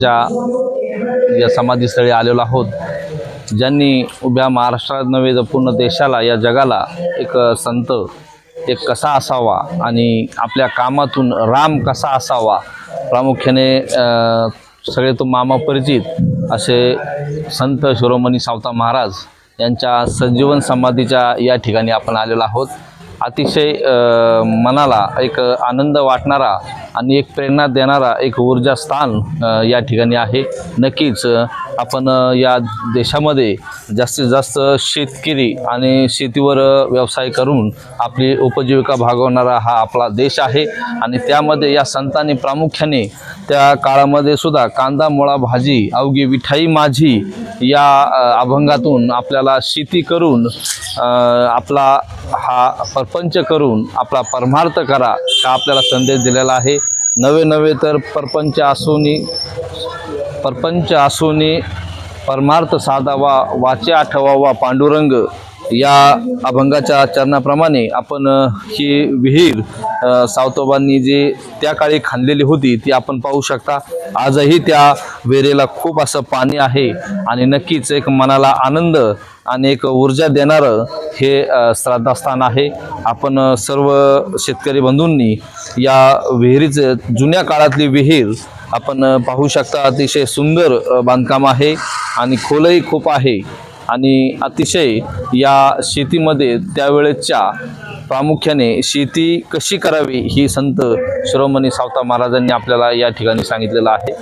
या समाधीस्थळी आलेलो आहोत, ज्यांनी उभ्या महाराष्ट्रात नव्हे तर पूर्ण देशाला, या जगाला एक संत एक कसा असावा आणि आपल्या कामातून राम कसा असावा, प्रामुख्याने सगळे तो मामा परिचित असे संत शिरोमणी सावता महाराज यांच्या सजीवन समाधीच्या या ठिकाणी आपण आलेलो आहोत। अतिशय मनाला एक आनंद वाटणारा आणि एक प्रेरणा देणारा एक ऊर्जा स्थान या ठिकाणी आहे। नक्कीच आपण या देशामध्ये जास्तीत जास्त शेतकरी आणि शेतीवर व्यवसाय करून आपली उपजीविका भागवणारा हा आपला देश आहे आणि त्यामध्ये या संतांनी प्रामुख्याने त्या काळामध्ये सुद्धा कांदा मुळा भाजी अवघी विठाई माझी या अभंगातून आपल्याला शेती करून आपला हा परपंच करून आपला परमार्थ करा हा आपल्याला संदेश दिलेला आहे। नवे तर परपंच आसूनी परमार्थ साधावा वाचे आठवावा पांडुरंग या अभंगाच्या चरणाप्रमाणे आपण ही विहीर सावतोबांनी जी त्या काळी खांदलेली होती ती आपण पाहू शकता। आजही त्या विहिरीला खूप असं पाणी आहे आणि नक्कीच एक मनाला आनंद आणि एक ऊर्जा देणारं हे श्रद्धास्थान आहे। आपण सर्व शेतकरी बंधूंनी या विहिरीचे जुन्या काळातली विहीर आपण पाहू शकता। अतिशय सुंदर बांधकाम आहे आणि खोलही खूप आहे आणि अतिशय या शेतीमध्ये त्यावेळेच्या प्रामुख्याने शेती कशी करावी ही संत शिरोमणी सावता महाराजांनी आपल्याला या ठिकाणी सांगितलेलं आहे।